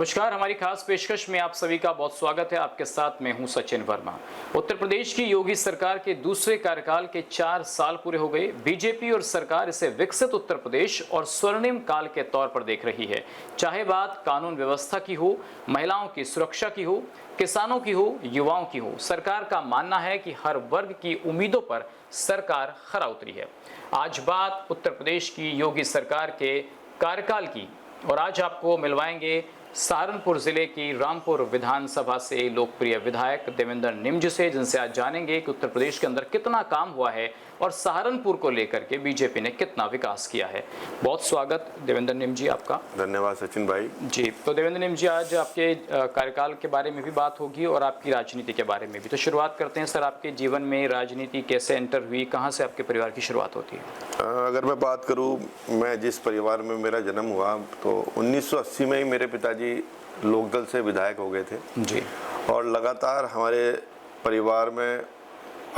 नमस्कार, हमारी खास पेशकश में आप सभी का बहुत स्वागत है। आपके साथ मैं हूं सचिन वर्मा। उत्तर प्रदेश की योगी सरकार के दूसरे कार्यकाल के 4 साल पूरे हो गए। बीजेपी और सरकार इसे विकसित उत्तर प्रदेश और स्वर्णिम काल के तौर पर देख रही है। चाहे बात कानून व्यवस्था की हो, महिलाओं की सुरक्षा की हो, किसानों की हो, युवाओं की हो, सरकार का मानना है कि हर वर्ग की उम्मीदों पर सरकार खरा उतरी है। आज बात उत्तर प्रदेश की योगी सरकार के कार्यकाल की, और आज आपको मिलवाएंगे सहारनपुर जिले की रामपुर विधानसभा से लोकप्रिय विधायक देवेंद्र निम्ज से, जिनसे आज जानेंगे कि उत्तर प्रदेश के अंदर कितना काम हुआ है और सहारनपुर को लेकर के बीजेपी ने कितना विकास किया है। बहुत स्वागत देवेंद्र निम्ज जी आपका। धन्यवाद सचिन भाई जी। तो देवेंद्र निम्ज जी, आज आपके कार्यकाल के बारे में भी बात होगी और आपकी राजनीति के बारे में भी। तो शुरुआत करते हैं सर, आपके जीवन में राजनीति कैसे एंटर हुई, कहाँ से आपके परिवार की शुरुआत होती है? अगर मैं बात करूं, मैं जिस परिवार में मेरा जन्म हुआ तो 1980 में ही मेरे पिताजी लोकदल से विधायक हो गए थे जी। और लगातार हमारे परिवार में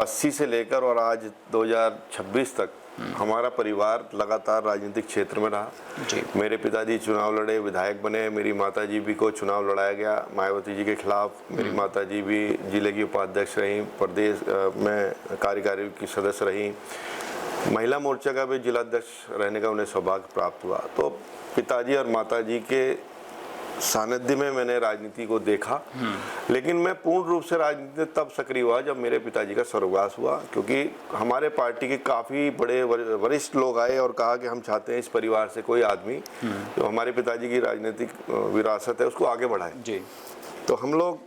80 से लेकर और आज 2026 तक हमारा परिवार लगातार राजनीतिक क्षेत्र में रहा जी। मेरे पिताजी चुनाव लड़े, विधायक बने। मेरी माताजी भी को चुनाव लड़ाया गया मायावती जी के खिलाफ। मेरी माताजी भी जिले की उपाध्यक्ष रहीं, प्रदेश में कार्यकारी की सदस्य रहीं। महिला मोर्चा का भी जिलाध्यक्ष रहने का उन्हें सौभाग्य प्राप्त हुआ। तो पिताजी और माताजी के सानिध्य में मैंने राजनीति को देखा, लेकिन मैं पूर्ण रूप से राजनीति में तब सक्रिय हुआ जब मेरे पिताजी का स्वर्गवास हुआ, क्योंकि हमारे पार्टी के काफ़ी बड़े वरिष्ठ लोग आए और कहा कि हम चाहते हैं इस परिवार से कोई आदमी जो हमारे पिताजी की राजनीतिक विरासत है उसको आगे बढ़ाए जी। तो हम लोग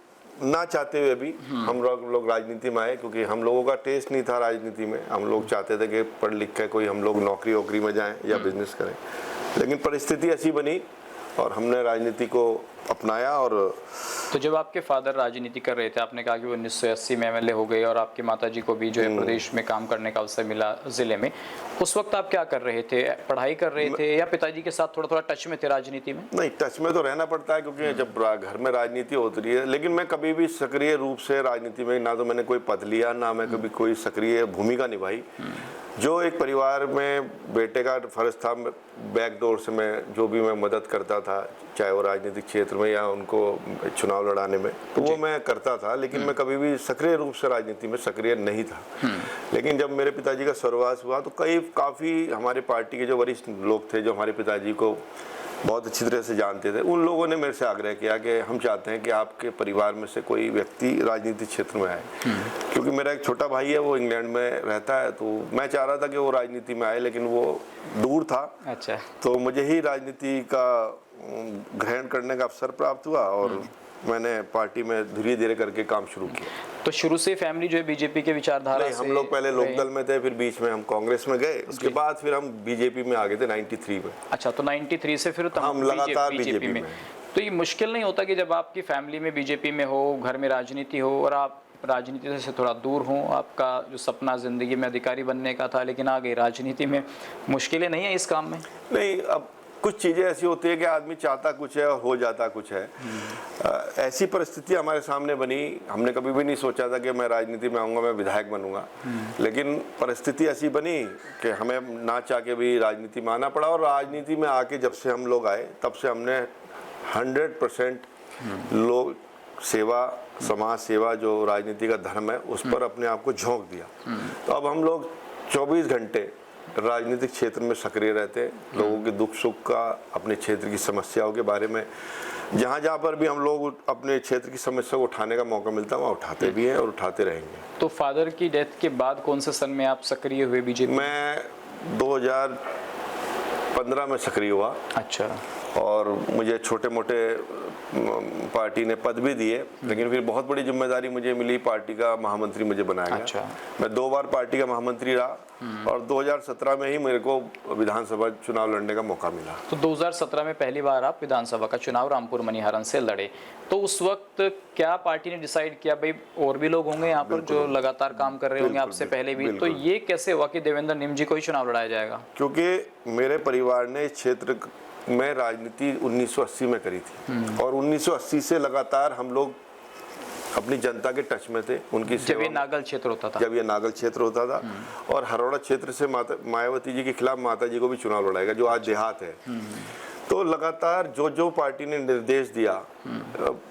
ना चाहते हुए भी हम लोग राजनीति में आए, क्योंकि हम लोगों का टेस्ट नहीं था राजनीति में। हम लोग चाहते थे कि पढ़ लिख के कोई हम लोग नौकरी वोकरी में जाएं या बिजनेस करें, लेकिन परिस्थिति ऐसी बनी और हमने राजनीति को अपनाया। और तो जब आपके फादर राजनीति कर रहे थे, आपने कहा कि वो 1980 में एमएलए हो गए और आपकी माताजी को भी जो है प्रदेश में काम करने का अवसर मिला जिले में, उस वक्त आप क्या कर रहे थे? पढ़ाई कर रहे थे या पिताजी के साथ थोड़ा थोड़ा टच में थे राजनीति में? नहीं, टच में तो रहना पड़ता है, क्योंकि जब घर में राजनीति होती है। लेकिन मैं कभी भी सक्रिय रूप से राजनीति में ना तो मैंने कोई पद लिया, ना मैं कभी कोई सक्रिय भूमिका निभाई। जो एक परिवार में बेटे का फर्ज था, बैकडोर से मैं जो भी मैं मदद करता था, चाहे वो राजनीतिक क्षेत्र में या उनको चुनाव लड़ाने में, तो वो मैं करता था। लेकिन मैं कभी भी सक्रिय रूप से राजनीति में सक्रिय नहीं था। लेकिन जब मेरे पिताजी का स्वर्गवास हुआ तो काफ़ी हमारे पार्टी के जो वरिष्ठ लोग थे, जो हमारे पिताजी को बहुत अच्छी तरह से जानते थे, उन लोगों ने मेरे से आग्रह किया कि हम चाहते हैं कि आपके परिवार में से कोई व्यक्ति राजनीतिक क्षेत्र में आए। क्योंकि मेरा एक छोटा भाई है, वो इंग्लैंड में रहता है, तो मैं चाह रहा था कि वो राजनीति में आए, लेकिन वो दूर था। अच्छा। तो मुझे ही राजनीति का ग्रहण करने का अवसर प्राप्त हुआ और मैंने पार्टी में धीरे धीरे करके काम शुरू किया। तो शुरू से फैमिली जो है बीजेपी के विचारधारा से? हम लोग पहले लोकदल में थे, फिर बीच में हम कांग्रेस में गए, उसके बाद फिर हम बीजेपी में आ गए थे 93 में। अच्छा, तो 93 से फिर हम लगातार बीजेपी में। तो ये मुश्किल नहीं होता कि जब आपकी फैमिली में बीजेपी में हो, घर में राजनीति हो और आप राजनीति से थोड़ा दूर हो, आपका जो सपना जिंदगी में अधिकारी बनने का था लेकिन आ गए राजनीति में, मुश्किलें नहीं है इस काम में? नहीं, अब कुछ चीज़ें ऐसी होती है कि आदमी चाहता कुछ है और हो जाता कुछ है। ऐसी परिस्थिति हमारे सामने बनी। हमने कभी भी नहीं सोचा था कि मैं राजनीति में आऊँगा, मैं विधायक बनूंगा, लेकिन परिस्थिति ऐसी बनी कि हमें ना चाह के भी राजनीति में आना पड़ा। और राजनीति में आके जब से हम लोग आए, तब से हमने 100% लोग सेवा, समाज सेवा, जो राजनीति का धर्म है, उस पर अपने आप को झोंक दिया। तो अब हम लोग 24 घंटे राजनीतिक क्षेत्र में सक्रिय रहते हैं। लोगों के दुख सुख का, अपने क्षेत्र की समस्याओं के बारे में जहाँ जहाँ पर भी हम लोग अपने क्षेत्र की समस्या को उठाने का मौका मिलता है वहाँ उठाते भी हैं और उठाते रहेंगे। तो फादर की डेथ के बाद कौन से सन में आप सक्रिय हुए बीजेपी? मैं 2015 में सक्रिय हुआ। अच्छा। और मुझे छोटे मोटे पार्टी ने पद भी दिए, लेकिन फिर बहुत बड़ी जिम्मेदारी मुझे मिली, पार्टी का महामंत्री मुझे बनाया गया। अच्छा। मैं 2 बार पार्टी का महामंत्री रहा और 2017 में ही मेरे को विधानसभा चुनाव लड़ने का मौका मिला। तो 2017 में पहली बार आप विधानसभा का चुनाव रामपुर मनीहारन से लड़े। तो उस वक्त क्या पार्टी ने डिसाइड किया भाई और भी लोग होंगे यहाँ पर जो लगातार काम कर रहे होंगे आपसे पहले भी, तो ये कैसे हुआ कि देवेंद्र निम्ज जी को ही चुनाव लड़ाया जाएगा? क्योंकि मेरे परिवार ने इस क्षेत्र में राजनीति 1980 में करी थी और 1980 से लगातार हम लोग अपनी जनता के टच में थे, उनकी जब ये नागल क्षेत्र होता था, जब ये नागल क्षेत्र होता था। और हरौड़ा क्षेत्र से मायावती जी के खिलाफ माता जी को भी चुनाव लड़ाएगा, जो आज देहात है। तो लगातार जो पार्टी ने निर्देश दिया,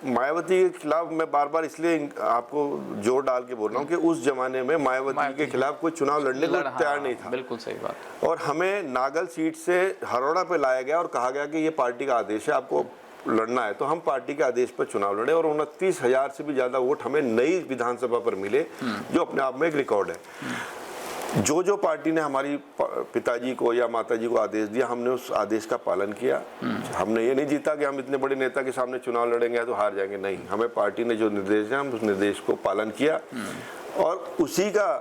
मायावती के खिलाफ मैं बार बार इसलिए आपको जोर डाल के बोल रहा हूँ कि उस जमाने में मायावती के खिलाफ कोई चुनाव लड़ने को तैयार नहीं था। बिल्कुल सही बात। और हमें नागल सीट से हरोड़ा पे लाया गया और कहा गया कि ये पार्टी का आदेश है, आपको लड़ना है। तो हम पार्टी के आदेश पर चुनाव लड़े और 29,000 से भी ज्यादा वोट हमें नई विधानसभा पर मिले, जो अपने आप में एक रिकॉर्ड है। जो पार्टी ने हमारी पिताजी को या माताजी को आदेश दिया, हमने उस आदेश का पालन किया। हमने ये नहीं जीता कि हम इतने बड़े नेता के सामने चुनाव लड़ेंगे तो हार जाएंगे, नहीं, हमें पार्टी ने जो निर्देश दिया हम उस निर्देश को पालन किया। और उसी का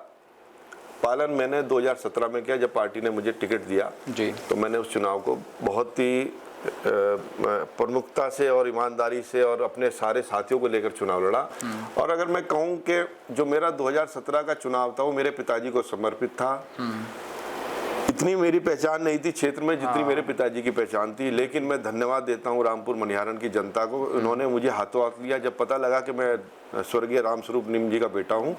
पालन मैंने 2017 में किया, जब पार्टी ने मुझे टिकट दिया जी। तो मैंने उस चुनाव को बहुत ही प्रमुखता से और ईमानदारी से और अपने सारे साथियों को लेकर चुनाव लड़ा। और अगर मैं कहूं कि जो मेरा 2017 का चुनाव था वो मेरे पिताजी को समर्पित था। इतनी मेरी पहचान नहीं थी क्षेत्र में जितनी मेरे पिताजी की पहचान थी, लेकिन मैं धन्यवाद देता हूं रामपुर मनिहारन की जनता को। उन्होंने मुझे हाथों हाथ लिया। जब पता लगा कि मैं स्वर्गीय रामस्वरूप निम जी का बेटा हूं,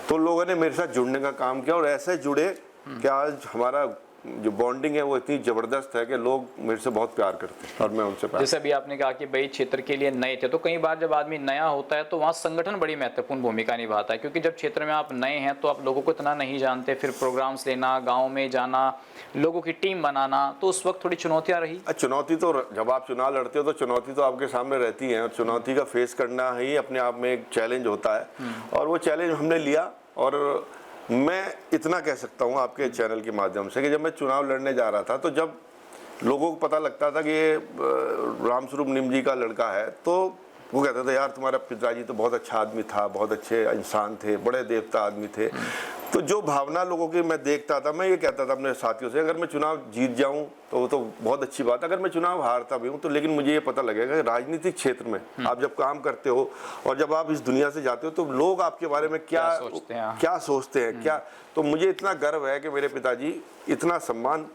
तो लोगों ने मेरे साथ जुड़ने का काम किया और ऐसे जुड़े कि आज हमारा जो बॉन्डिंग है वो इतनी जबरदस्त है कि लोग मेरे से बहुत प्यार करते हैं और मैं उनसे प्यार। जैसे अभी आपने कहा कि भाई क्षेत्र के लिए नए थे, तो कई बार जब आदमी नया होता है तो वहाँ संगठन बड़ी महत्वपूर्ण भूमिका निभाता है, क्योंकि जब क्षेत्र में आप नए हैं तो आप लोगों को इतना नहीं जानते, फिर प्रोग्राम्स लेना, गाँव में जाना, लोगों की टीम बनाना, तो उस वक्त थोड़ी चुनौतियाँ रही। चुनौती तो जब आप चुनाव लड़ते हो तो चुनौती तो आपके सामने रहती है और चुनौती का फेस करना ही अपने आप में एक चैलेंज होता है और वो चैलेंज हमने लिया। और मैं इतना कह सकता हूँ आपके चैनल के माध्यम से कि जब मैं चुनाव लड़ने जा रहा था तो जब लोगों को पता लगता था कि ये रामस्वरूप निम जी का लड़का है, तो वो कहते थे यार तुम्हारा पिताजी तो बहुत अच्छा आदमी था, बहुत अच्छे इंसान थे, बड़े देवता आदमी थे। तो जो भावना लोगों की मैं देखता था, मैं ये कहता था अपने साथियों से, अगर मैं चुनाव जीत जाऊं तो वो तो बहुत अच्छी बात है, अगर मैं चुनाव हारता भी हूं तो लेकिन मुझे ये पता लगेगा कि राजनीतिक क्षेत्र में आप जब काम करते हो और जब आप इस दुनिया से जाते हो तो लोग आपके बारे में क्या सोचते हैं क्या। तो मुझे इतना गर्व है कि मेरे पिताजी इतना सम्मान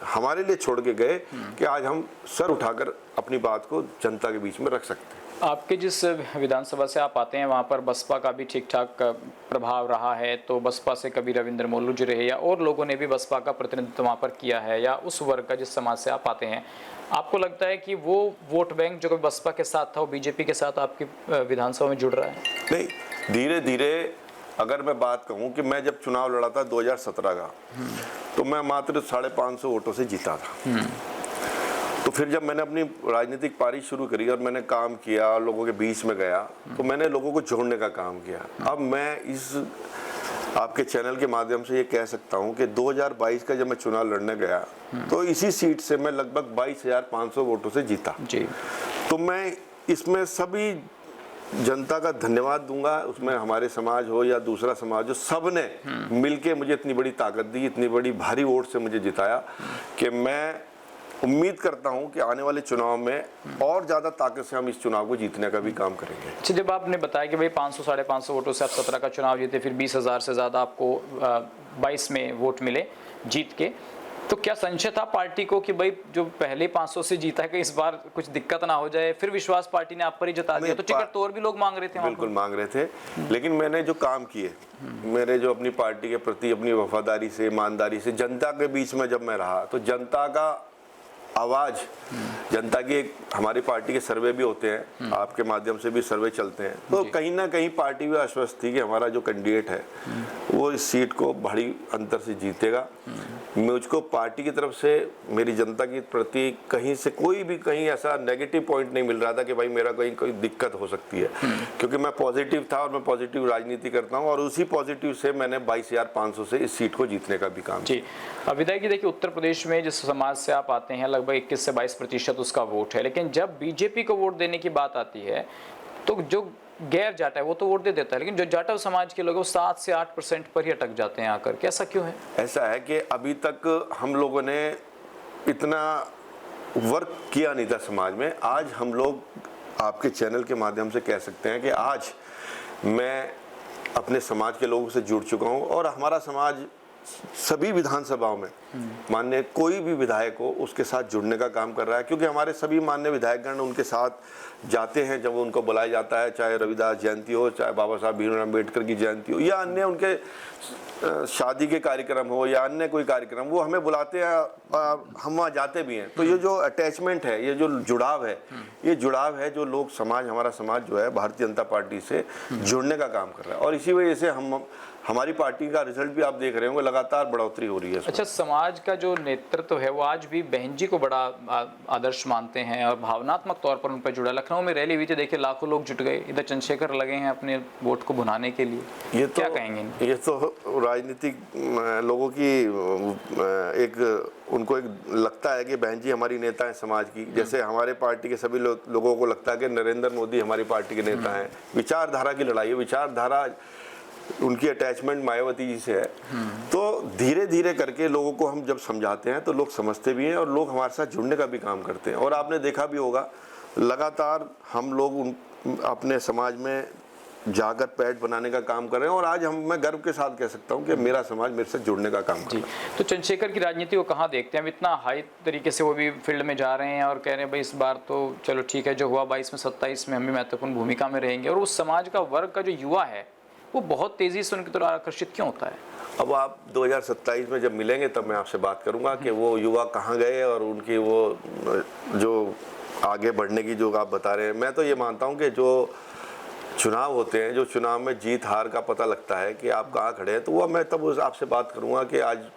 हमारे लिए छोड़ के गए कि आज हम सर उठाकर अपनी बात को जनता के बीच में रख सकते हैं। आपके जिस विधानसभा से आप आते हैं वहाँ पर बसपा का भी ठीक ठाक प्रभाव रहा है, तो बसपा से कभी रविंद्र मोलू जी रहे या और लोगों ने भी बसपा का प्रतिनिधित्व वहाँ पर किया है, या उस वर्ग का जिस समाज से आप आते हैं, आपको लगता है कि वो वोट बैंक जो बसपा के साथ था वो बीजेपी के साथ आपकी विधानसभा में जुड़ रहा है? नहीं, धीरे धीरे अगर मैं बात कहूँ कि मैं जब चुनाव लड़ा था 2017 का, तो मैं मात्र 550 वोटों से जीता था। तो फिर जब मैंने अपनी राजनीतिक पारी शुरू करी और मैंने काम किया और लोगों के बीच में गया, तो मैंने लोगों को जोड़ने का काम किया। अब मैं इस आपके चैनल के माध्यम से ये कह सकता हूँ कि 2022 का जब मैं चुनाव लड़ने गया तो इसी सीट से मैं लगभग 22,500 वोटों से जीता जी। तो मैं इसमें सभी जनता का धन्यवाद दूंगा, उसमें हमारे समाज हो या दूसरा समाज हो, सब ने मिलके मुझे इतनी बड़ी ताकत दी, इतनी बड़ी भारी वोट से मुझे जिताया कि मैं उम्मीद करता हूं कि आने वाले चुनाव में और ज्यादा ताकत से हम इस चुनाव को जीतने का भी काम करेंगे। अच्छा, जब आपने बताया कि भाई 500 साढ़े 500 वोटों से आप 17 का चुनाव जीते, फिर 20,000 से ज़्यादा आपको 22 में वोट मिले जीत के, तो क्या संशय था पार्टी को कि भाई जो पहले 500 से जीता है कि इस बार कुछ दिक्कत ना हो जाए? फिर विश्वास पार्टी ने आप पर ही जता दिया, तो टिकट तो और भी लोग मांग रहे थे। बिल्कुल मांग रहे थे, लेकिन मैंने जो काम किए, मेरे जो अपनी पार्टी के प्रति अपनी वफादारी से, ईमानदारी से, जनता के बीच में जब मैं रहा तो जनता का आवाज, जनता की एक हमारी पार्टी के सर्वे भी होते हैं, आपके माध्यम से भी सर्वे चलते हैं, तो कहीं ना कहीं पार्टी भी आश्वस्त थी कि हमारा जो कैंडिडेट है वो इस सीट को भारी अंतर से जीतेगा। मुझको पार्टी की तरफ से मेरी जनता के प्रति कहीं से कोई भी कहीं ऐसा नेगेटिव पॉइंट नहीं मिल रहा था कि भाई मेरा कहीं कोई दिक्कत हो सकती है, क्योंकि मैं पॉजिटिव था और मैं पॉजिटिव राजनीति करता हूं और उसी पॉजिटिव से मैंने 22,500 से इस सीट को जीतने का भी काम जी। विधायक जी, देखिए उत्तर प्रदेश में जिस समाज से आप आते हैं लगभग 21 से 22% उसका वोट है, लेकिन जब बीजेपी को वोट देने की बात आती है तो जो गैर जाटा है वो तो वोट दे देता है, लेकिन जो जाटा समाज के लोग वो 7 से 8% पर ही अटक जाते हैं आकर के। ऐसा क्यों है? ऐसा है कि अभी तक हम लोगों ने इतना वर्क किया नहीं था समाज में। आज हम लोग आपके चैनल के माध्यम से कह सकते हैं कि आज मैं अपने समाज के लोगों से जुड़ चुका हूं और हमारा समाज सभी विधानसभाओं में माननीय कोई भी विधायक हो उसके साथ जुड़ने का काम कर रहा है, क्योंकि हमारे सभी माननीय विधायकगण उनके साथ जाते हैं जब उनको बुलाया जाता है, चाहे रविदास जयंती हो, चाहे बाबा साहब भीमराव अम्बेडकर की जयंती हो, या अन्य उनके शादी के कार्यक्रम हो या अन्य कोई कार्यक्रम, वो हमें बुलाते हैं, हम वहाँ जाते भी हैं। तो ये जो अटैचमेंट है, ये जो जुड़ाव है, ये जुड़ाव है जो लोग समाज, हमारा समाज जो है भारतीय जनता पार्टी से जुड़ने का काम कर रहा है, और इसी वजह से हमारी पार्टी का रिजल्ट भी आप देख रहे होंगे, लगातार बढ़ोतरी हो रही है। अच्छा, समाज का जो नेतृत्व है वो आज भी बहन जी को बड़ा आदर्श मानते हैं और भावनात्मक तौर पर उन पर जुड़ा। लखनऊ में रैली हुई थी, देखिए लाखों लोग जुट गए, इधर चंद्रशेखर लगे हैं अपने वोट को भुनाने के लिए। ये क्या कहेंगे? ये तो राजनीतिक लोगों की उनको एक लगता है कि बहन जी हमारी नेता है समाज की, जैसे हमारे पार्टी के सभी लोगों को लगता है कि नरेंद्र मोदी हमारी पार्टी के नेता हैं। विचारधारा की लड़ाई है, विचारधारा उनकी अटैचमेंट मायावती जी से है। तो धीरे धीरे करके लोगों को हम जब समझाते हैं तो लोग समझते भी हैं और लोग हमारे साथ जुड़ने का भी काम करते हैं। और आपने देखा भी होगा, लगातार हम लोग अपने समाज में जाकर पैठ बनाने का काम कर रहे हैं, और आज मैं गर्व के साथ कह सकता हूं कि मेरा समाज मेरे से जुड़ने का काम कर रहा है। तो चंद्रशेखर की राजनीति को कहाँ देखते हैं? अब इतना हाई तरीके से वो भी फील्ड में जा रहे हैं और कह रहे हैं भाई इस बार तो चलो ठीक है, जो हुआ 22 में 27 में हम भी महत्वपूर्ण भूमिका में रहेंगे। और उस समाज का वर्ग का जो युवा है वो बहुत तेजी से उनकी तरफ आकर्षित क्यों होता है? अब आप 2027 में जब मिलेंगे तब मैं आपसे बात करूंगा कि वो युवा कहाँ गए और उनकी वो जो आगे बढ़ने की जो आप बता रहे हैं। मैं तो ये मानता हूं कि जो चुनाव होते हैं, जो चुनाव में जीत हार का पता लगता है कि आप कहाँ खड़े हैं, तो वो मैं तब आपसे बात करूंगा कि आज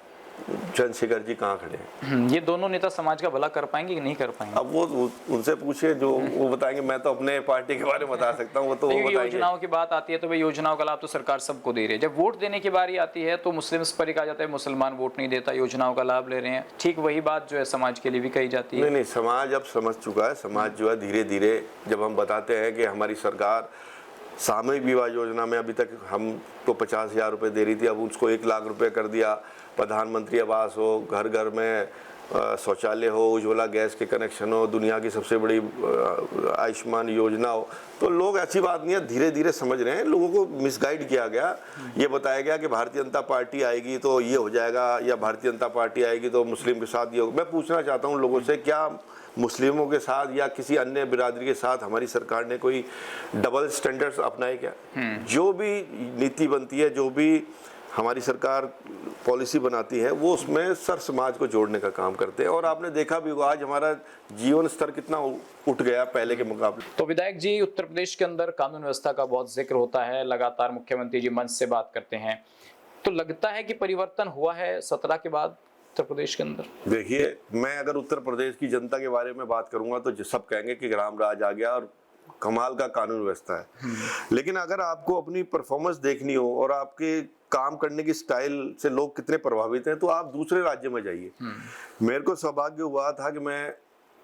चंद्रशेखर जी कहाँ खड़े हैं। ये दोनों नेता समाज का भला कर पाएंगे कि नहीं कर पाएंगे? अब वो उनसे पूछिए, जो वो बताएंगे। मैं तो अपने पार्टी के बारे में बता सकता हूँ, वो तो बताएंगे। योजनाओं की बात आती है तो भाई योजनाओं का लाभ तो सरकार सबको दे रही है। जब वोट देने की बारी आती है तो मुस्लिम्स पर कहा जाता है मुसलमान वोट नहीं देता, योजनाओं का लाभ ले रहे हैं। ठीक वही बात जो है समाज के लिए भी कही जाती है। नहीं, समाज अब समझ चुका है। समाज जो है धीरे धीरे, जब हम बताते हैं कि हमारी सरकार सामूहिक विवाह योजना में अभी तक हमको 50,000 रुपये दे रही थी, अब उसको 1 लाख रुपये कर दिया। प्रधानमंत्री आवास हो, घर घर में शौचालय हो, उज्ज्वला गैस के कनेक्शन हो, दुनिया की सबसे बड़ी आयुष्मान योजना हो, तो लोग, ऐसी बात नहीं है, धीरे धीरे समझ रहे हैं। लोगों को मिसगाइड किया गया, ये बताया गया कि भारतीय जनता पार्टी आएगी तो ये हो जाएगा, या भारतीय जनता पार्टी आएगी तो मुस्लिम के साथ ये होगा। मैं पूछना चाहता हूँ लोगों से, क्या मुस्लिमों के साथ या किसी अन्य बिरादरी के साथ हमारी सरकार ने कोई डबल स्टैंडर्ड्स अपनाए क्या? जो भी नीति बनती है, जो भी हमारी सरकार पॉलिसी बनाती है, वो उसमें सर समाज को जोड़ने का काम करते हैं। और आपने देखा भी होगा आज हमारा जीवन स्तर कितना उठ गया पहले के मुकाबले। तो विधायक जी, उत्तर प्रदेश के अंदर कानून व्यवस्था का बहुत जिक्र होता है, लगातार मुख्यमंत्री जी मंच से बात करते हैं, तो लगता है कि परिवर्तन हुआ है 17 के बाद उत्तर प्रदेश के अंदर? देखिए, मैं अगर उत्तर प्रदेश की जनता के बारे में बात करूंगा तो सब कहेंगे कि राम राज आ गया और कमाल का कानून व्यवस्था है। लेकिन अगर आपको अपनी परफॉर्मेंस देखनी हो और आपके काम करने की स्टाइल से लोग कितने प्रभावित हैं, तो आप दूसरे राज्य में जाइए। मेरे को सौभाग्य हुआ था कि मैं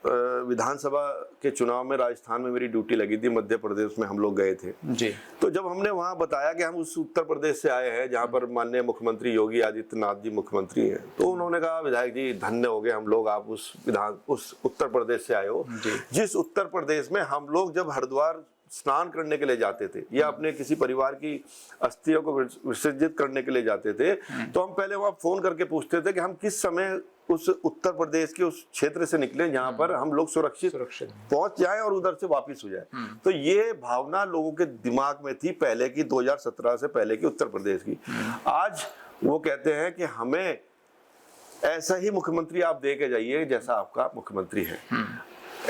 विधानसभा के चुनाव में राजस्थान में मेरी ड्यूटी लगी थी, मध्य प्रदेश में हम लोग गए थे जी। तो जब हमने वहां बताया कि हम उस उत्तर प्रदेश से आए हैं जहां पर माननीय मुख्यमंत्री योगी आदित्यनाथ जी मुख्यमंत्री हैं, तो उन्होंने कहा विधायक जी धन्य हो गए हम लोग, आप उस उत्तर प्रदेश से आए हो, जिस उत्तर प्रदेश में हम लोग जब हरिद्वार स्नान करने के लिए जाते थे या अपने किसी परिवार की अस्थियों को विसर्जित करने के लिए जाते थे, तो हम पहले वहां फोन करके पूछते थे कि हम किस समय उस उत्तर प्रदेश के उस क्षेत्र से निकले जहां पर हम लोग सुरक्षित पहुंच जाएं और उधर से वापस हो जाए। तो ये भावना लोगों के दिमाग में थी पहले की, 2017 से पहले की उत्तर प्रदेश की। आज वो कहते हैं कि हमें ऐसा ही मुख्यमंत्री आप दे के जाइए जैसा आपका मुख्यमंत्री है।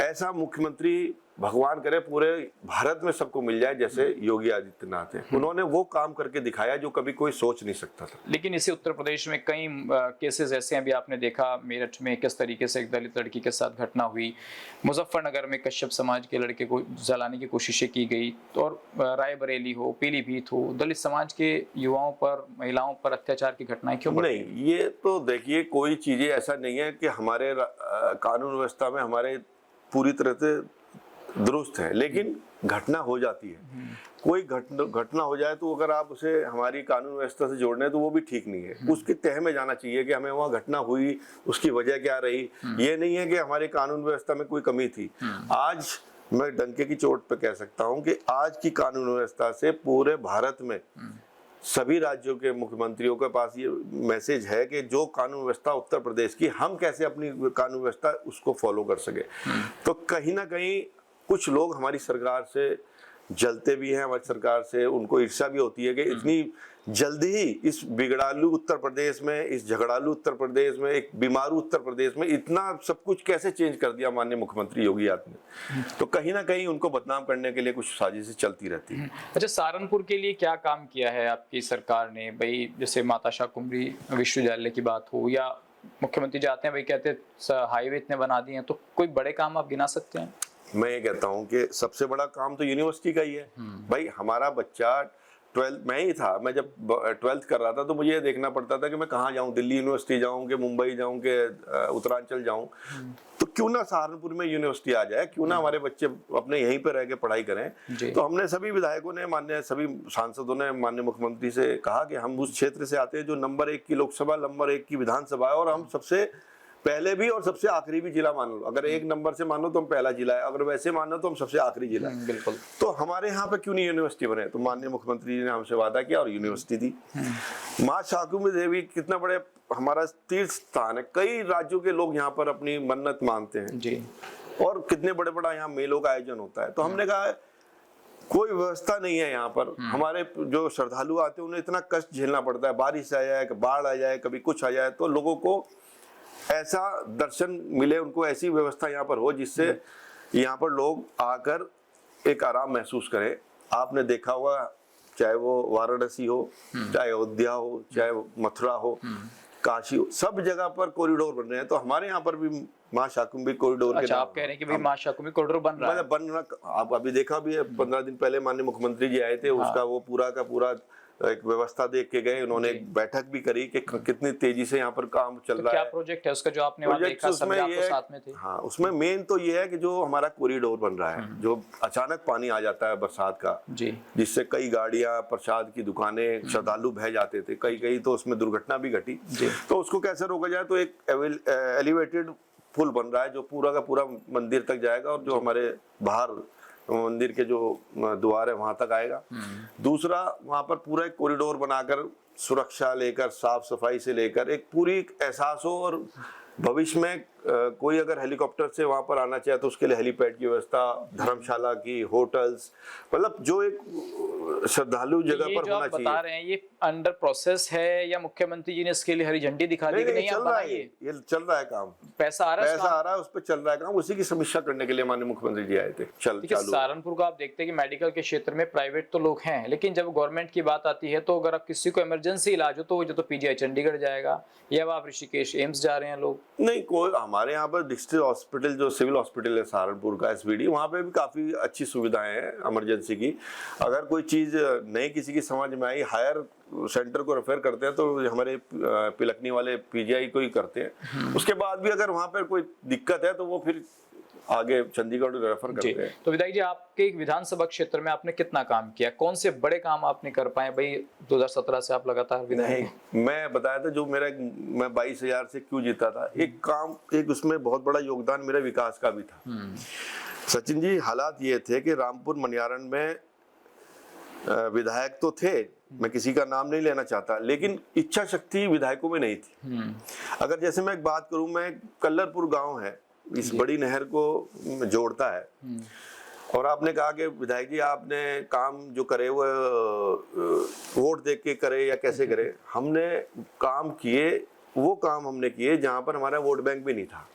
ऐसा मुख्यमंत्री भगवान करे पूरे भारत में सबको मिल जाए जैसे योगी आदित्यनाथ हैं। उन्होंने वो काम करके दिखाया जो कभी कोई सोच नहीं सकता था। लेकिन इसी उत्तर प्रदेश में कई केसेस ऐसे हैं, अभी आपने देखा मेरठ में किस तरीके से एक दलित लड़की के साथ घटना हुई, मुजफ्फरनगर में कश्यप समाज के लड़के को जलाने की कोशिशें की गई, और रायबरेली हो, पीलीभीत हो, दलित समाज के युवाओं पर, महिलाओं पर अत्याचार की घटनाएं क्यों बढ़ रही? नहीं, ये तो देखिए कोई चीजें ऐसा नहीं है कि हमारे कानून व्यवस्था में हमारे पूरी तरह से दुरुस्त है, लेकिन घटना हो जाती है। कोई घटना हो जाए तो अगर आप उसे हमारी कानून व्यवस्था से जोड़ने तो वो भी ठीक नहीं है। उसके तह में जाना चाहिए कि हमें वहाँ घटना हुई, उसकी वजह क्या रही। ये नहीं है कि हमारे कानून व्यवस्था में कोई कमी थी। आज मैं डंके की चोट पे कह सकता हूँ कि आज की कानून व्यवस्था से पूरे भारत में सभी राज्यों के मुख्यमंत्रियों के पास ये मैसेज है कि जो कानून व्यवस्था उत्तर प्रदेश की, हम कैसे अपनी कानून व्यवस्था उसको फॉलो कर सके। तो कहीं ना कहीं कुछ लोग हमारी सरकार से जलते भी हैं, हमारी सरकार से उनको ईर्ष्या भी होती है कि इतनी जल्दी ही इस बिगड़ालू उत्तर प्रदेश में, इस झगड़ालू उत्तर प्रदेश में, एक बीमारू उत्तर प्रदेश में इतना सब कुछ कैसे चेंज कर दिया माननीय मुख्यमंत्री योगी आदित्यनाथ ने। तो कहीं ना कहीं उनको बदनाम करने के लिए कुछ साजिशें चलती रहती है। अच्छा, सहारनपुर के लिए क्या काम किया है आपकी सरकार ने भाई? जैसे माता शाकुंभरी विश्वविद्यालय की बात हो, या मुख्यमंत्री जाते हैं भाई कहते हैं हाईवे इतने बना दिए हैं, तो कोई बड़े काम आप गिना सकते हैं? मैं ये कहता हूँ कि सबसे बड़ा काम तो यूनिवर्सिटी का ही है। भाई हमारा बच्चा 12th में ही था, मैं जब 12th कर रहा था तो मुझे ये देखना पड़ता था कि मैं कहाँ जाऊँ, दिल्ली यूनिवर्सिटी जाऊँ कि मुंबई जाऊँ कि उत्तरांचल जाऊँ। तो क्यों ना सहारनपुर में यूनिवर्सिटी आ जाए, क्यों ना हमारे बच्चे अपने यहीं पर रह के पढ़ाई करें। तो हमने सभी विधायकों ने, माननीय सभी सांसदों ने माननीय मुख्यमंत्री से कहा कि हम उस क्षेत्र से आते हैं जो नंबर 1 की लोकसभा, नंबर 1 की विधानसभा है, और हम सबसे पहले भी और सबसे आखिरी भी जिला मान लो। अगर एक नंबर से मानो तो हम पहला जिला है, अगर वैसे मानो तो हम सबसे आखिरी जिला है। बिल्कुल। तो हमारे यहाँ पे क्यों नहीं यूनिवर्सिटी बने? तो माननीय मुख्यमंत्री जी ने हमसे वादा किया और यूनिवर्सिटी दी। माँ शाकुंभरी देवी कितना बड़े हमारा तीर्थ स्थान है, कई राज्यों के लोग यहाँ पर अपनी मन्नत मानते हैं जी, और कितने बड़े बड़ा यहाँ मेलों का आयोजन होता है। तो हमने कहा कोई व्यवस्था नहीं है यहाँ पर, हमारे जो श्रद्धालु आते हैं उन्हें इतना कष्ट झेलना पड़ता है, बारिश आ जाए, बाढ़ आ जाए, कभी कुछ आ जाए, तो लोगों को ऐसा दर्शन मिले, उनको ऐसी व्यवस्था यहाँ पर हो जिससे यहाँ पर लोग आकर एक आराम महसूस करें। आपने देखा होगा, चाहे वो वाराणसी हो, चाहे अयोध्या हो, चाहे मथुरा हो, काशी हो, सब जगह पर कॉरिडोर बन रहे हैं। तो हमारे यहाँ पर भी माँ शाकुंभरी कॉरिडोर के आप कह रहे हैं कि भाई माँ शाकुंभरी कॉरिडोर बन रहा है? बन रहा, आप अभी देखा भी है, 15 दिन पहले माननीय मुख्यमंत्री जी आए थे, उसका वो पूरा का पूरा एक व्यवस्था देख के गए, उन्होंने एक बैठक भी करी कि कितनी तेजी से यहाँ पर काम चल रहा है। क्या प्रोजेक्ट है उसका जो आपने वहाँ देखा? सब आप तो साथ में थे। हाँ, उसमें मेन तो ये है कि जो हमारा कॉरिडोर बन रहा है, जो अचानक पानी आ जाता है बरसात का जी, जिससे कई गाड़ियां, प्रसाद की दुकानें, श्रद्धालु बह जाते थे, कई तो उसमें दुर्घटना भी घटी। तो उसको कैसे रोका जाए? तो एक एलिवेटेड पुल बन रहा है जो पूरा का पूरा मंदिर तक जाएगा, और जो हमारे बाहर मंदिर के जो द्वार है वहां तक आएगा। दूसरा, वहां पर पूरा एक कॉरिडोर बनाकर सुरक्षा लेकर, साफ सफाई से लेकर एक पूरी एहसास हो, और भविष्य में कोई अगर हेलीकॉप्टर से वहां पर आना चाहे तो उसके लिए हेलीपैड की व्यवस्था, धर्मशाला की, होटल्स, मतलब जो एक श्रद्धालु जगह पर होना चाहिए। बता रहे हैं ये अंडर प्रोसेस है या मुख्यमंत्री जी ने इसके लिए हरी झंडी दिखा दी कि नहीं चल रहा है? ये चल रहा है काम, पैसा आ रहा है, उस पर चल रहा है काम। उसी की समीक्षा करने के लिए माननीय मुख्यमंत्री जी आए थे। सहारनपुर को आप देखते हैं कि मेडिकल के क्षेत्र में प्राइवेट तो लोग हैं, लेकिन जब गवर्नमेंट की बात आती है तो अगर आप किसी को इमरजेंसी इलाज हो तो तो पीजीआई चंडीगढ़ जाएगा, या आप ऋषिकेश एम्स जा रहे हैं लोग। नहीं, कोई हमारे यहाँ पर डिस्ट्रिक्ट हॉस्पिटल, जो सिविल हॉस्पिटल है सहारनपुर का एसवीडी, वहाँ पे भी काफी अच्छी सुविधाएं हैं इमरजेंसी की। अगर कोई चीज नहीं किसी की समझ में आई, हायर सेंटर को रेफर करते हैं, तो हमारे पिलकनी वाले पीजीआई को ही करते हैं। उसके बाद भी अगर वहाँ पर कोई दिक्कत है तो वो फिर आगे चंडीगढ़ रेफर करते हैं। तो विधायक जी, आपके विधानसभा क्षेत्र में आपने कितना काम किया? कौन से बड़े काम आपने कर पाए भाई? 2017 से आप लगातार विधायक। मैं बताया था जो मेरा, मैं 22,000 से क्यों जीता था, एक काम, एक उसमें बहुत बड़ा योगदान मेरे विकास का भी था। सचिन जी, हालात ये थे कि रामपुर मनियारण में विधायक तो थे, मैं किसी का नाम नहीं लेना चाहता, लेकिन इच्छा शक्ति विधायकों में नहीं थी। अगर जैसे मैं एक बात करूं, मैं कल्लरपुर गांव है, इस बड़ी नहर को जोड़ता है, और आपने कहा कि विधायक जी आपने काम जो करे वो वोट देख के करे या कैसे करे। हमने काम किए, वो काम हमने किए जहां पर हमारा वोट बैंक भी नहीं था।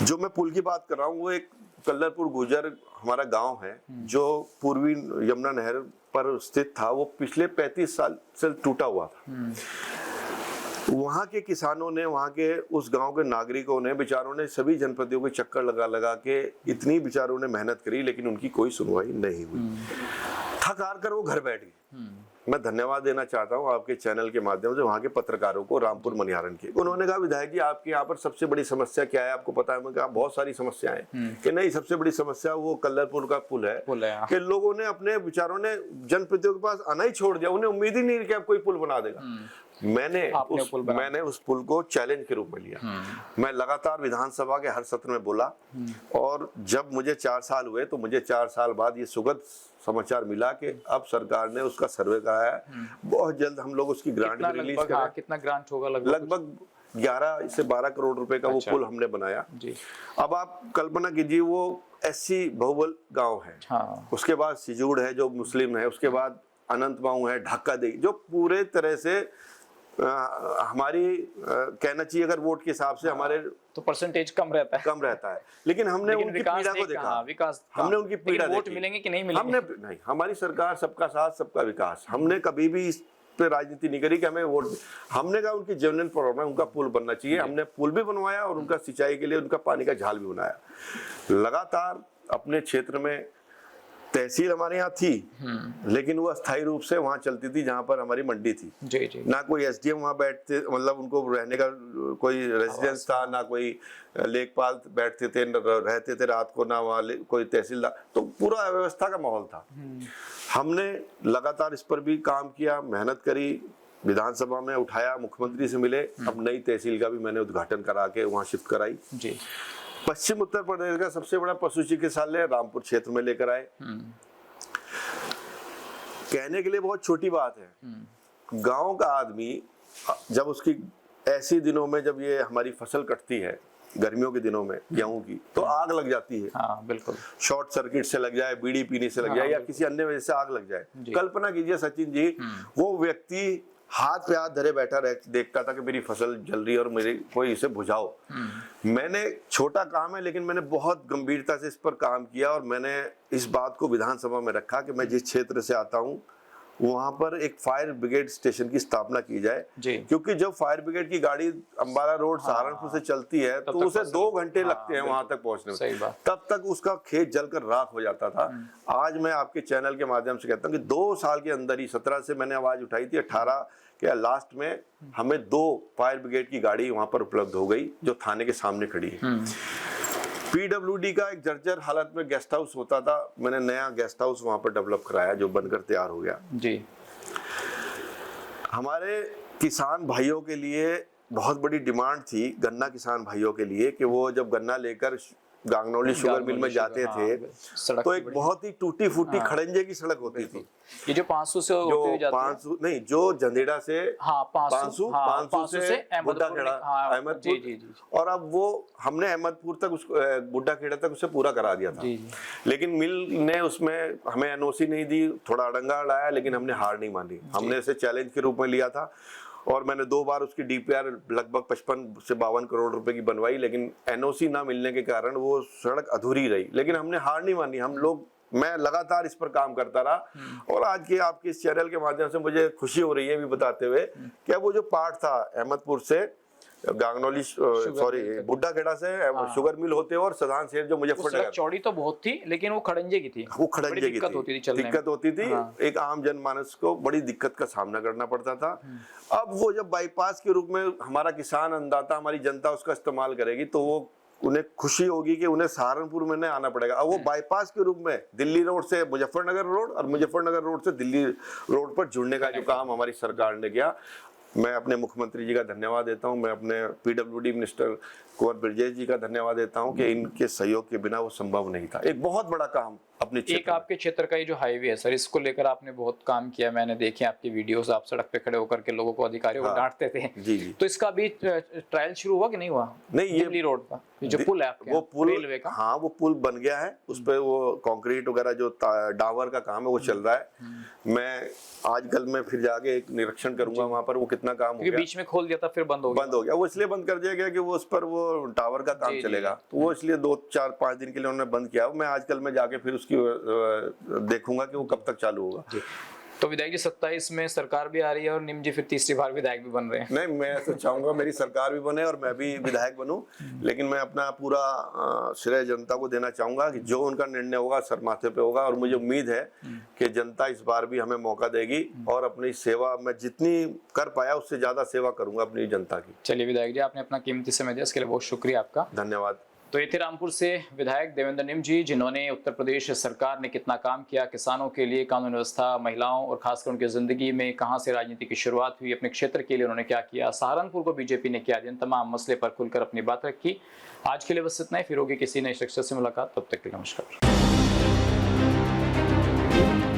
जो मैं पुल की बात कर रहा हूँ वो एक कल्लरपुर गुजर हमारा गांव है जो पूर्वी यमुना नहर पर स्थित था। वो पिछले 35 साल से टूटा हुआ था। वहाँ के किसानों ने, वहाँ के उस गांव के नागरिकों ने, बेचारों ने सभी जनप्रतिनिधियों के चक्कर लगा लगा के इतनी बेचारों ने मेहनत करी, लेकिन उनकी कोई सुनवाई नहीं हुई। थक हार कर वो घर बैठ गए। मैं धन्यवाद देना चाहता हूँ आपके चैनल के माध्यम से वहाँ के पत्रकारों को, रामपुर मनियारण के। उन्होंने कहा विधायक जी आपके यहाँ पर सबसे बड़ी समस्या क्या है, आपको पता है? मैं कहा बहुत सारी समस्याएं कि नहीं, सबसे बड़ी समस्या वो कल्लरपुर का पुल है कि लोगों ने, अपने विचारों ने जनप्रतिनिधियों के पास आना ही छोड़ दिया। उन्हें उम्मीद ही नहीं कि आप कोई पुल बना देगा। मैंने उस पुल को चैलेंज के रूप में लिया। मैं लगातार विधानसभा के हर सत्र में बोला, और जब मुझे 4 साल हुए तो मुझे 4 साल बाद ये सुगध समाचार मिला कि अब सरकार ने उसका सर्वे कराया है, बहुत जल्द हम लोग उसकी ग्रांट कितना भी रिलीज लगभग, हाँ, करें। कितना ग्रांट होगा लगभग? लगभग 11 से 12 करोड़ रुपए का वो पुल हमने बनाया जी। अब आप कल्पना कीजिए, वो एससी बहुबल गांव है, हाँ। उसके बाद सिजूड़ है जो मुस्लिम है, उसके बाद अनंतमाऊ है, ढाका देगी, जो पूरे तरह से हमारी कहना चाहिए अगर वोट के हिसाब से हमारे तो परसेंटेज कम रहता है, लेकिन हमने लेकिन उनकी विकास पीड़ा को नहीं देखा। कहा, विकास हमने उनकी पीड़ा वोट देखी। मिलेंगे कि नहीं मिलेंगे? हमने नहीं, हमारी सरकार सबका साथ सबका विकास, हमने कभी भी इस पे राजनीति नहीं करी कि हमें वोट, हमने कहा उनकी जेन्युइन प्रॉब्लम है, उनका पुल बनना चाहिए। हमने पुल भी बनवाया और उनका सिंचाई के लिए उनका पानी का झाल भी बनाया। लगातार अपने क्षेत्र में तहसील हमारे यहाँ थी, लेकिन वो अस्थायी रूप से वहाँ चलती थी जहाँ पर हमारी मंडी थी। जी जी। ना कोई एसडीएम वहाँ बैठते, मतलब उनको रहने का कोई रेजिडेंस था, ना कोई लेखपाल बैठते थे, रहते थे रात को, ना वहाँ कोई तहसीलदार, तो पूरा अव्यवस्था का माहौल था। हमने लगातार इस पर भी काम किया, मेहनत करी, विधानसभा में उठाया, मुख्यमंत्री से मिले, अब नई तहसील का भी मैंने उद्घाटन करा के वहाँ शिफ्ट कराई। जी। पश्चिम उत्तर प्रदेश का सबसे बड़ा पशु चिकित्सालय रामपुर क्षेत्र में लेकर आए। कहने के लिए बहुत छोटी बात है, गांव का आदमी जब उसकी ऐसे दिनों में, जब ये हमारी फसल कटती है गर्मियों के दिनों में गेहूं की, तो आग लग जाती है। हाँ बिल्कुल। शॉर्ट सर्किट से लग जाए, बीड़ी पीने से लग जाए, या किसी अन्य वजह से आग लग जाए। कल्पना कीजिए सचिन जी, वो व्यक्ति हाथ पे हाथ धरे बैठा देखता था कि मेरी फसल जल रही है और मेरे कोई इसे बुझाओ। मैंने, छोटा काम है लेकिन मैंने बहुत गंभीरता से इस पर काम किया और मैंने इस बात को विधानसभा में रखा कि मैं जिस क्षेत्र से आता हूँ वहां पर एक फायर ब्रिगेड स्टेशन की स्थापना की जाए, क्योंकि जब फायर ब्रिगेड की गाड़ी अंबाला रोड सहारनपुर से चलती है तो उसे 2 घंटे लगते हैं वहां तक पहुंचने में, तब तक उसका खेत जलकर राख हो जाता था। आज मैं आपके चैनल के माध्यम से कहता हूं कि 2 साल के अंदर ही, 17 से मैंने आवाज उठाई थी, 18 के लास्ट में हमें 2 फायर ब्रिगेड की गाड़ी वहां पर उपलब्ध हो गई जो थाने के सामने खड़ी है। पीडब्ल्यूडी का एक जर्जर हालत में गेस्ट हाउस होता था, मैंने नया गेस्ट हाउस वहां पर डेवलप कराया जो बनकर तैयार हो गया। जी। हमारे किसान भाइयों के लिए बहुत बड़ी डिमांड थी, गन्ना किसान भाइयों के लिए, कि वो जब गन्ना लेकर गांगनौली शुगर मिल में जाते थे तो एक बहुत ही टूटी फूटी खड़ंजे की सड़क होती थी। ये जो 500 से होते हुए जाती है, 500 नहीं, जो जंदेड़ा से 500 से बुड्ढा खेड़ा, अहमदपुर, और अब वो हमने अहमदपुर तक उसको, बुड्ढा खेड़ा तक उसे पूरा करा दिया था। लेकिन मिल ने उसमें हमें एनओसी नहीं दी, थोड़ा अड़ंगा अड़ाया, लेकिन हमने हार नहीं मानी। हमने इसे चैलेंज के रूप में लिया था और मैंने 2 बार उसकी डीपीआर लगभग 55 से 52 करोड़ रुपए की बनवाई, लेकिन एनओसी ना मिलने के कारण वो सड़क अधूरी रही। लेकिन हमने हार नहीं मानी, हम लोग, मैं लगातार इस पर काम करता रहा और आज के आपके इस चैनल के माध्यम से मुझे खुशी हो रही है भी बताते हुए कि वो जो पार्ट था अहमदपुर से गांगनौली, सॉरी बुड्ढा खेड़ा से शुगर मिल होते और सदान शेर जो मुजफ्फरनगर, चौड़ी तो बहुत थी लेकिन वो खड़ंजे की थी, वो खड़ंजे की दिक्कत होती थी। एक आम जनमानस को बड़ी दिक्कत का सामना करना पड़ता था। अब वो जब बाईपास के रूप में हमारा किसान अन्नदाता, हमारी जनता उसका इस्तेमाल करेगी तो वो उन्हें खुशी होगी कि उन्हें सहारनपुर में नहीं आना पड़ेगा। अब वो बाईपास के रूप में दिल्ली रोड से मुजफ्फरनगर रोड और मुजफ्फरनगर रोड से दिल्ली रोड पर जुड़ने का जो काम हमारी सरकार ने किया, मैं अपने मुख्यमंत्री जी का धन्यवाद देता हूं, मैं अपने पीडब्ल्यूडी मिनिस्टर कुंवर ब्रजेश जी का धन्यवाद देता हूं कि इनके सहयोग के बिना वो संभव नहीं था। एक बहुत बड़ा काम अपने एक आपके क्षेत्र का ये जो हाईवे है सर, इसको लेकर आपने बहुत काम किया, मैंने देखे आपकी वीडियोस, आप सड़क पे खड़े होकर के लोगों को, अधिकारियों को डांटते थे। जी। तो इसका भी ट्रायल शुरू हुआ कि नहीं हुआ? नहीं, ये रोड का जो पुल है आपके, वो पुल रेलवे का, हाँ वो पुल बन गया है, उस पे वो कंक्रीट वगैरह जो डावर का काम है वो चल रहा है। मैं आज कल में फिर जाके एक निरीक्षण करूंगा वहां पर वो कितना काम हो गया। बीच में खोल दिया था फिर बंद हो गया। वो इसलिए बंद कर दिया गया कि वो उस पर वो टावर का काम चलेगा, तो वो इसलिए 2, 4, 5 दिन के लिए उन्होंने बंद किया। मैं आजकल में जाके फिर उसकी देखूंगा कि वो कब तक चालू होगा। तो विधायक जी 27 में सरकार भी आ रही है और निम जी फिर तीसरी बार विधायक भी बन रहे हैं। नहीं, मैं तो चाहूंगा मेरी सरकार भी बने और मैं भी विधायक बनूं, लेकिन मैं अपना पूरा श्रेय जनता को देना चाहूंगा कि जो उनका निर्णय होगा सर माथे पे होगा, और मुझे उम्मीद है कि जनता इस बार भी हमें मौका देगी और अपनी सेवा मैं जितनी कर पाया उससे ज्यादा सेवा करूंगा अपनी जनता की। चलिए विधायक जी, आपने अपना कीमती समय दिया, इसके लिए बहुत शुक्रिया आपका। धन्यवाद। तो ये थे रामपुर से विधायक देवेंद्र निम जी, जिन्होंने उत्तर प्रदेश सरकार ने कितना काम किया किसानों के लिए, कानून व्यवस्था, महिलाओं और खासकर उनकी जिंदगी में कहां से राजनीति की शुरुआत हुई, अपने क्षेत्र के लिए उन्होंने क्या किया, सहारनपुर को बीजेपी ने क्या दिया, इन तमाम मसले पर खुलकर अपनी बात रखी। आज के लिए बस इतना ही, फिर होगी किसी नई शख्सियत से मुलाकात, तब तक के लिए नमस्कार। है।